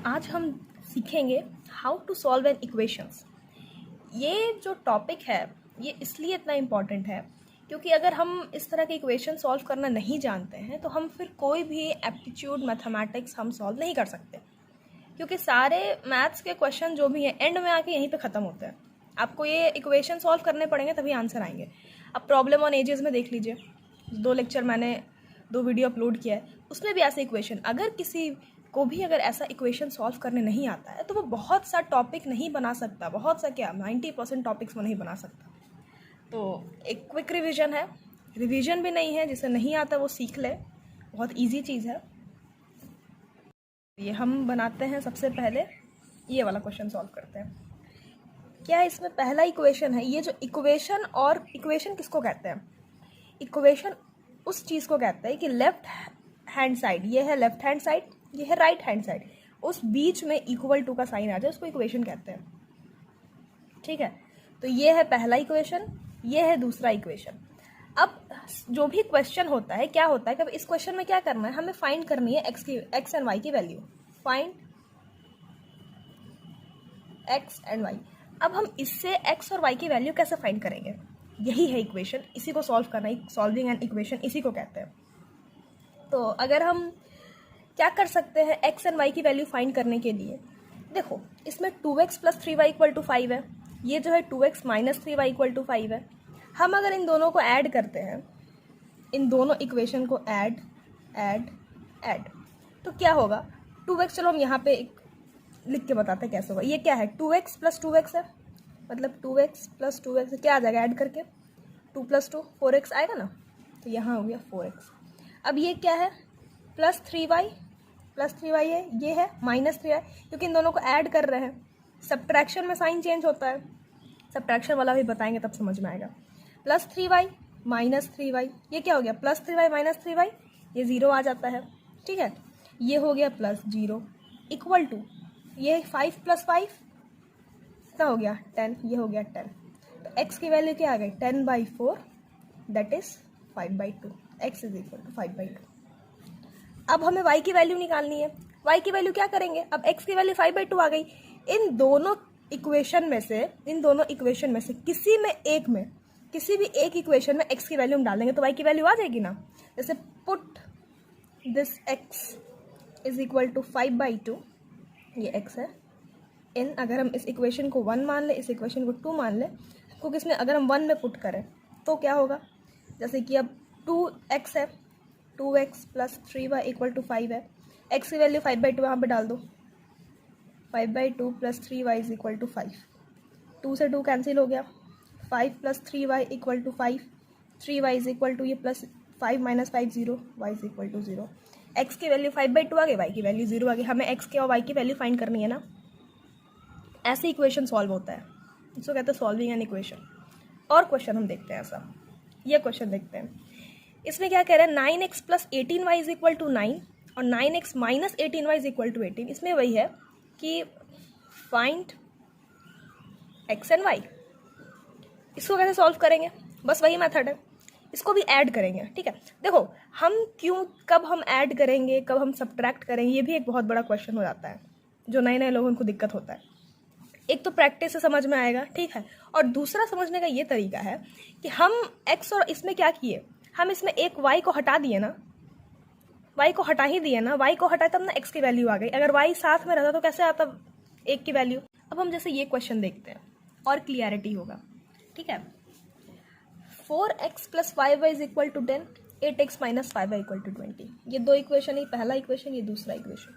आज हम सीखेंगे how to solve an equations. ये जो टॉपिक है ये इसलिए इतना इम्पॉर्टेंट है क्योंकि अगर हम इस तरह के इक्वेशन सॉल्व करना नहीं जानते हैं तो हम फिर कोई भी एप्टीट्यूड मैथमेटिक्स हम सॉल्व नहीं कर सकते, क्योंकि सारे मैथ्स के क्वेश्चन जो भी हैं एंड में आके यहीं पे ख़त्म होते हैं। आपको ये इक्वेशन सॉल्व करने पड़ेंगे तभी आंसर आएंगे। अब प्रॉब्लम ऑन एजेस में देख लीजिए, 2 लेक्चर मैंने 2 वीडियो अपलोड किया है, उसमें भी ऐसे इक्वेशन, अगर किसी को भी अगर ऐसा इक्वेशन सॉल्व करने नहीं आता है तो वो बहुत सा टॉपिक नहीं बना सकता, बहुत सा क्या 90% टॉपिक्स वो नहीं बना सकता। तो एक क्विक रिवीजन है, रिवीजन भी नहीं है, जिसे नहीं आता वो सीख ले, बहुत इजी चीज़ है। ये हम बनाते हैं, सबसे पहले ये वाला क्वेश्चन सॉल्व करते हैं। क्या इसमें पहला इक्वेशन है, ये जो इक्वेशन, और इक्वेशन किसको कहते हैं? इक्वेशन उस चीज़ को कहते हैं कि लेफ्ट हैंड साइड, ये है लेफ्ट हैंड साइड, ये है राइट हैंड साइड, उस बीच में इक्वल टू का साइन आ जाए उसको इक्वेशन कहते हैं। ठीक है, तो ये है पहला इक्वेशन, ये है दूसरा इक्वेशन। अब जो भी क्वेश्चन होता है, क्या होता है कि इस क्वेश्चन में क्या करना है, हमें फाइंड करनी है एक्स एंड वाई की value. Find x and y. अब हम इससे एक्स और वाई की वैल्यू कैसे फाइंड करेंगे? यही है इक्वेशन, इसी को सॉल्व करना है, सॉल्विंग एन इक्वेशन इसी को कहते हैं। तो अगर हम क्या कर सकते हैं एक्स एंड वाई की वैल्यू फाइंड करने के लिए, देखो इसमें 2x + 3y = 5 है, ये जो है 2x - 3y = 5 है। हम अगर इन दोनों को ऐड करते हैं, इन दोनों इक्वेशन को ऐड, तो क्या होगा? 2x, चलो हम यहाँ पे एक लिख के बताते हैं कैसे होगा। ये क्या है? 2x + 2x है, मतलब 2x + 2x क्या आ जाएगा ऐड करके? 2 + 2 4x आएगा ना, तो यहाँ हो गया 4x। अब ये क्या है? +3y है, ये है -3y, क्योंकि इन दोनों को ऐड कर रहे हैं। सब्ट्रैक्शन में साइन चेंज होता है, सब्ट्रैक्शन वाला भी बताएंगे तब समझ में आएगा। +3y -3y, ये क्या हो गया? +3y - 3y, ये 0 आ जाता है। ठीक है, ये हो गया +0 इक्वल टू, ये 5 + 5 कितना हो गया? 10, ये हो गया 10। तो x की वैल्यू क्या आ गई? 10/4, दैट इज 5/2। x = 5/2। अब हमें y की वैल्यू निकालनी है। y की वैल्यू क्या करेंगे? अब x की वैल्यू 5/2 आ गई। इन दोनों इक्वेशन में से किसी भी एक इक्वेशन में x की वैल्यू हम डालेंगे तो y की वैल्यू आ जाएगी ना। जैसे पुट दिस x = 5/2, ये x है, इन, अगर हम इस इक्वेशन को 1 मान ले, इस इक्वेशन को 2 मान ले, क्योंकि इसमें अगर हम 1 में पुट करें तो क्या होगा? जैसे कि अब 2x है, 2x + 3y = 5 है, x की वैल्यू 5/2 यहाँ पे डाल दो, 5/2 + 3y = 5, 2 से 2 कैंसिल हो गया, 5 + 3y = 5, 3y = ये +5 - 5 0, y = 0। x की वैल्यू 5/2 आ गई, y की वैल्यू 0 आ गई। हमें x की और y की वैल्यू फाइंड करनी है ना। ऐसे इक्वेशन सॉल्व होता है, इसको कहते हैं सॉल्विंग एन इक्वेशन। और क्वेश्चन हम देखते हैं ऐसा, ये क्वेश्चन देखते हैं। इसमें क्या कह रहा है? 9x + 18y = 9 और 9x - 18y = 18। इसमें वही है कि फाइंड x एंड y। इसको कैसे सॉल्व करेंगे? बस वही मेथड है, इसको भी ऐड करेंगे। ठीक है, देखो कब हम ऐड करेंगे, कब हम सब्ट्रैक्ट करेंगे, ये भी एक बहुत बड़ा क्वेश्चन हो जाता है, जो नए लोगों को दिक्कत होता है। एक तो प्रैक्टिस से समझ में आएगा, ठीक है, और दूसरा समझने का ये तरीका है कि हम x और इसमें क्या किए, हम इसमें एक y को हटा दिए ना, y को हटा ही दिए ना, y को हटाए तब ना x की वैल्यू आ गई। अगर y साथ में रहता तो कैसे आता 1 की वैल्यू? अब हम जैसे ये क्वेश्चन देखते हैं और क्लियरिटी होगा। ठीक है, 4x + 5y = 10, 8x - 5y = 20। ये 2 इक्वेशन ही, पहला इक्वेशन, ये दूसरा इक्वेशन।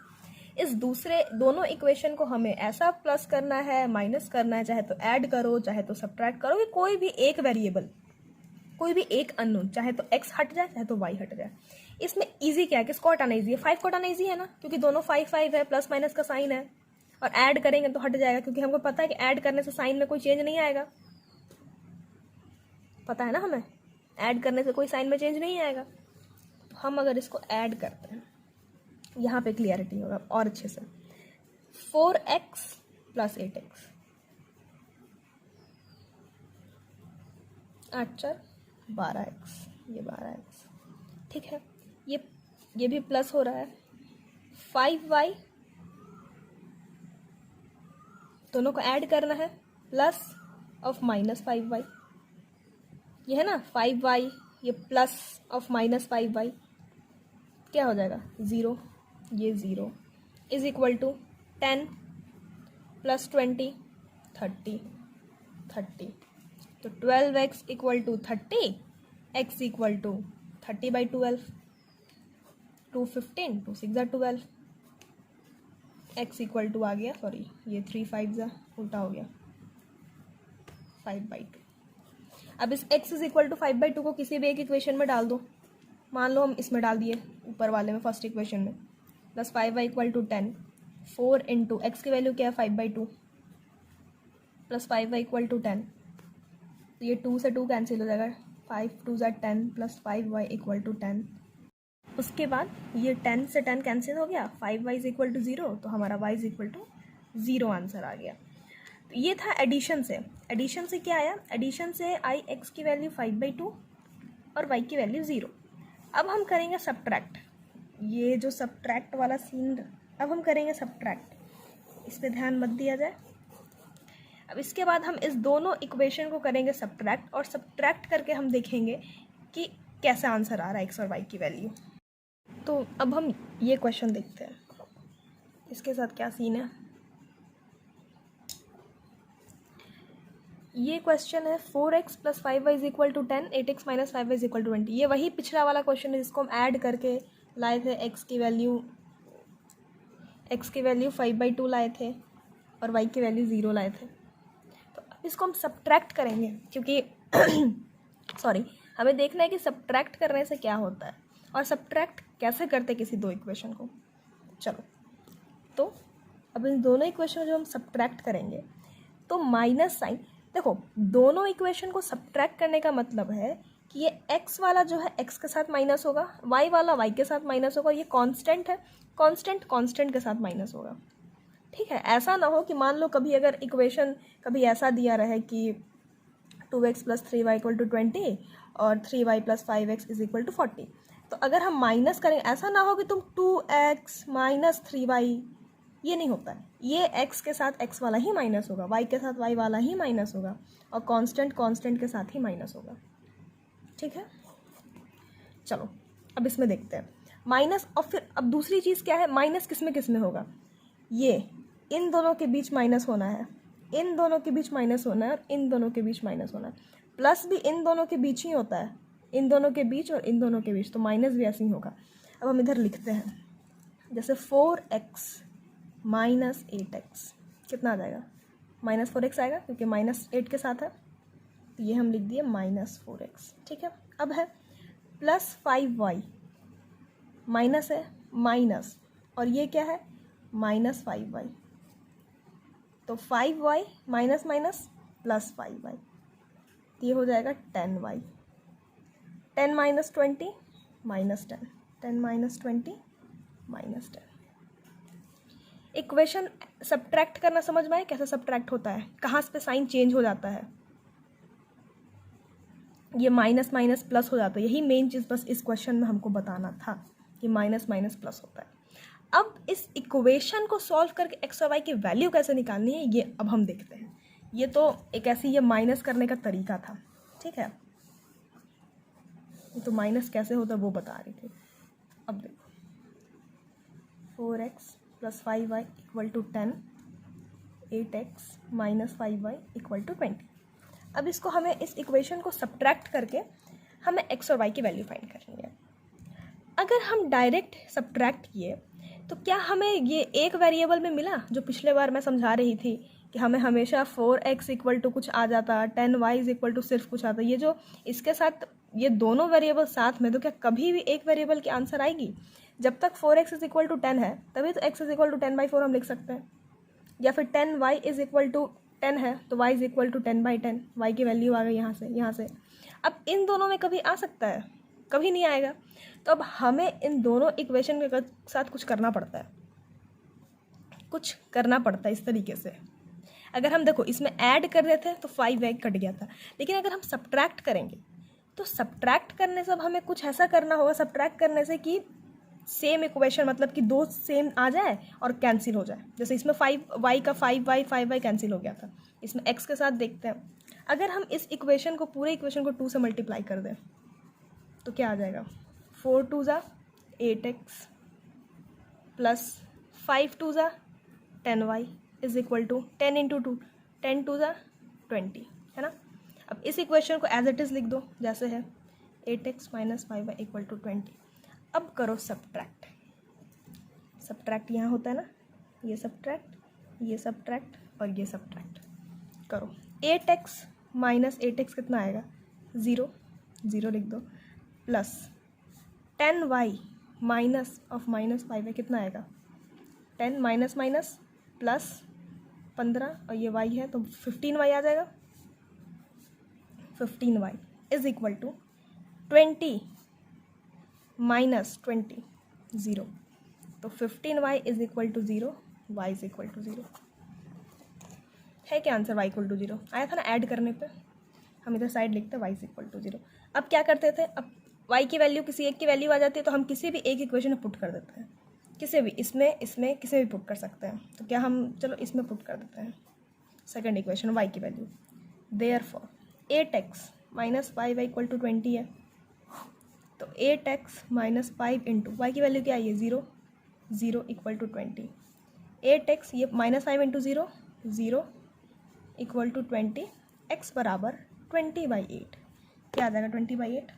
इस दोनों इक्वेशन को हमें ऐसा प्लस करना है, माइनस करना है, चाहे तो ऐड करो चाहे तो सब्ट्रैक्ट करो, कि कोई भी एक वेरिएबल, कोई भी एक अननोन, चाहे तो x हट जाए चाहे तो y हट जाए। इसमें इजी क्या है? किसको हटाना इजी है? 5 को हटाना इजी है ना, क्योंकि दोनों 5 है, प्लस माइनस का साइन है, और ऐड करेंगे तो हट जाएगा, क्योंकि हमको पता है कि ऐड करने से साइन में कोई चेंज नहीं आएगा। पता है ना, हमें ऐड करने से कोई साइन में चेंज नहीं आएगा। तो हम अगर इसको ऐड करते हैं, यहाँ पे क्लियरिटी होगा और अच्छे से। 4x + 8x, 8 × 4 = 12x, ये 12x। ठीक है, ये भी प्लस हो रहा है। 5y दोनों को ऐड करना है, प्लस ऑफ माइनस 5y, ये है ना 5y, ये प्लस ऑफ माइनस 5y, क्या हो जाएगा 0, ये 0 इज इक्वल टू 10 प्लस 20 30, तो 12x equal to 30, x equal to 30/12, 215, 2 6 12, x equal to आ गया, सॉरी ये 3 5 उल्टा हो गया 5/2। अब इस x इज इक्वल टू 5/2 को किसी भी एक इक्वेशन में डाल दो। मान लो हम इसमें डाल दिए ऊपर वाले में, फर्स्ट इक्वेशन में, plus 5y equal to 10, 4 into x की वैल्यू क्या है 5/2 प्लस 5y इक्वल टू 10, तो ये 2 से 2 कैंसिल हो जाएगा, 5 2 10 प्लस 5y इक्वल टू 10। उसके बाद ये 10 से 10 कैंसिल हो गया, 5y इज इक्वल टू 0, तो हमारा y is equal to 0 answer आ गया। तो ये था एडिशन से। एडिशन से क्या आया, एडिशन से आई x की वैल्यू 5/2 और y की वैल्यू 0। अब हम करेंगे सब्ट्रैक्ट, ये जो सब्ट्रैक्ट वाला सीन, अब हम करेंगे सब्ट्रैक्ट, इस पर ध्यान मत दिया जाए। अब इसके बाद हम इस दोनों इक्वेशन को करेंगे सब्ट्रैक्ट, और सब्ट्रैक्ट करके हम देखेंगे कि कैसा आंसर आ रहा है x और y की वैल्यू। तो अब हम ये क्वेश्चन देखते हैं, इसके साथ क्या सीन है। ये क्वेश्चन है 4x plus 5y is equal to 10, 8x minus 5y is equal to 20। ये वही पिछला वाला क्वेश्चन है जिसको हम ऐड करके लाए थे, x की वैल्यू 5/2 लाए थे और y की वैल्यू 0 लाए थे। तो अब इसको हम सब्ट्रैक्ट करेंगे, क्योंकि सॉरी, हमें देखना है कि सब्ट्रैक्ट करने से क्या होता है और सब्ट्रैक्ट कैसे करते किसी दो इक्वेशन को। चलो, तो अब इन दोनों इक्वेशन जो हम सब्ट्रैक्ट करेंगे, तो माइनस साइन, देखो दोनों इक्वेशन को सब्ट्रैक्ट करने का मतलब है कि ये x वाला जो है x के साथ माइनस होगा, y वाला y के साथ माइनस होगा, ये कांस्टेंट है, कांस्टेंट के साथ माइनस होगा। ठीक है, ऐसा ना हो कि मान लो कभी अगर इक्वेशन कभी ऐसा दिया रहे कि 2x plus 3y equal to 20 और 3y plus 5x is equal to 40, तो अगर हम माइनस करें, ऐसा ना हो कि तुम 2x माइनस 3y, ये नहीं होता है। ये x के साथ x वाला ही माइनस होगा, y के साथ y वाला ही माइनस होगा, और कांस्टेंट के साथ ही माइनस होगा। ठीक है, चलो अब इसमें देखते हैं माइनस। और फिर अब दूसरी चीज़ क्या है, माइनस किस में होगा, ये इन दोनों के बीच माइनस होना है, इन दोनों के बीच माइनस होना है, और इन दोनों के बीच माइनस होना है। प्लस भी इन दोनों के बीच ही होता है, इन दोनों के बीच और इन दोनों के बीच, तो माइनस भी ऐसे ही होगा। अब हम इधर लिखते हैं, जैसे 4x माइनस 8x कितना आ जाएगा, माइनस 4x आएगा, क्योंकि माइनस 8 के साथ है, तो ये हम लिख दिए माइनस 4x। ठीक है, अब है प्लस 5y, माइनस है माइनस, और ये क्या है माइनस 5y, तो 5y minus minus plus 5y, तो ये हो जाएगा 10y, 10 minus 20 minus 10, 10 minus 20 minus 10। Equation subtract करना समझ में आए, कैसे सब्ट्रैक्ट होता है, कहाँ पे साइन चेंज हो जाता है, ये माइनस माइनस प्लस हो जाता है। यही मेन चीज़ बस इस क्वेश्चन में हमको बताना था कि माइनस माइनस प्लस होता है। अब इस इक्वेशन को सॉल्व करके एक्स और वाई की वैल्यू कैसे निकालनी है, ये अब हम देखते हैं। ये तो एक ऐसी ये माइनस करने का तरीका था, ठीक है, तो माइनस कैसे होता है वो बता रही थी। अब देखो 4x plus 5y equal to 10, 8x minus 5y equal to 20। अब इसको हमें इस इक्वेशन को सब्ट्रैक्ट करके हमें x और y की वैल्यू फाइंड करनी है। अगर हम डायरेक्ट सब्ट्रैक्ट किए तो क्या हमें ये एक वेरिएबल में मिला, जो पिछले बार मैं समझा रही थी कि हमें हमेशा 4x इक्वल टू कुछ आ जाता, 10y इक्वल टू सिर्फ कुछ आता। ये जो इसके साथ ये दोनों वेरिएबल साथ में, तो क्या कभी भी एक वेरिएबल की आंसर आएगी? जब तक 4x इज इक्वल टू 10 है तभी तो x इज इक्वल टू 10/4 हम लिख सकते हैं, या फिर 10y इज इक्वल टू 10 है तो y is equal to 10/10, y की वैल्यू आ गई यहाँ से। अब इन दोनों में कभी आ सकता है, कभी नहीं आएगा। तो अब हमें इन दोनों इक्वेशन के साथ कुछ करना पड़ता है, इस तरीके से। अगर हम देखो इसमें ऐड कर रहे थे तो 5y कट गया था, लेकिन अगर हम सब्ट्रैक्ट करेंगे तो सब्ट्रैक्ट करने से अब हमें कुछ ऐसा करना होगा, सब्ट्रैक्ट करने से कि सेम इक्वेशन मतलब कि दो सेम आ जाए और कैंसिल हो जाए। जैसे इसमें 5y का 5y कैंसिल हो गया था, इसमें x के साथ देखते हैं। अगर हम इस इक्वेशन को, पूरे इक्वेशन को 2 से मल्टीप्लाई कर दें तो क्या आ जाएगा, 4 2 ज़ा 8x प्लस 5 2 ज़ा 10y is equal to 10 into 2, 10 2 ज़ा 20, है ना। अब इस इक्वेशन को एज इट इज़ लिख दो जैसे है, 8x minus 5y equal to 20। अब करो सब्ट्रैक्ट, सब्ट्रैक्ट यहाँ होता है ना, ये सब्ट्रैक्ट, ये सब्ट्रैक्ट और ये सब्ट्रैक्ट करो। 8x माइनस 8x कितना आएगा, 0, 0 लिख दो, plus 10y minus of minus 5y कितना आएगा, 10 माइनस माइनस प्लस 15 और ये y है तो 15y आ जाएगा। 15y is equal to 20 minus 20, 0, तो 15y is equal to 0, y is equal to 0। है क्या आंसर, y इक्वल टू 0 आया था ना ऐड करने पे। हम इधर साइड लिखते हैं y इज इक्वल टू 0। अब क्या करते थे, अब y की वैल्यू किसी एक की वैल्यू आ जाती है तो हम किसी भी एक इक्वेशन में पुट कर देते हैं, किसी भी इसमें किसी में भी पुट कर सकते हैं। तो क्या हम, चलो इसमें पुट कर देते हैं सेकंड इक्वेशन y की value. Therefore 8x minus 5y equal to 20 है, तो 8x माइनस 5 इंटू वाई की वैल्यू क्या है, 0, 0 इक्वल टू 20। 8x ये minus 5 into 0, 0 equal to 20, x बराबर 20/8। क्या आ जाएगा 20/8,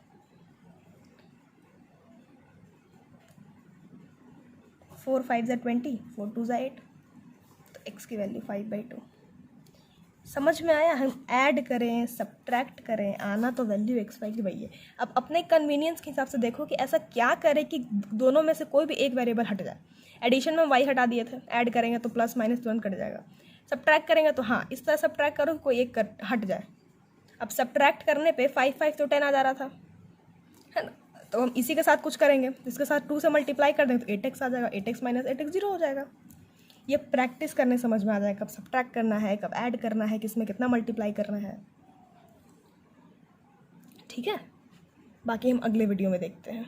4 5 ज़ा 20, 4 2 ज़ा 8, तो x की वैल्यू 5/2। समझ में आया, हम ऐड करें सब्ट्रैक्ट करें, आना तो वैल्यू एक्स वाई की वही है। अब अपने कन्वीनियंस के हिसाब से देखो कि ऐसा क्या करें कि दोनों में से कोई भी एक वेरिएबल हट जाए। एडिशन में वाई हटा दिए थे, ऐड करेंगे तो प्लस माइनस तुरंत कट जाएगा। सब्ट्रैक्ट करेंगे तो हाँ इस तरह सब्ट्रैक्ट करो कोई एक हट जाए। अब सब्ट्रैक्ट करने पे 5 5 तो 10 आ जा रहा था, है ना। तो हम इसी के साथ कुछ करेंगे, इसके साथ 2 से मल्टीप्लाई कर दें तो 8x आ जाएगा, 8x माइनस 8x 0 हो जाएगा। ये प्रैक्टिस करने समझ में आ जाए कब सब्ट्रैक्ट करना है, कब ऐड करना है, किसमें कितना मल्टीप्लाई करना है, ठीक है। बाकी हम अगले वीडियो में देखते हैं।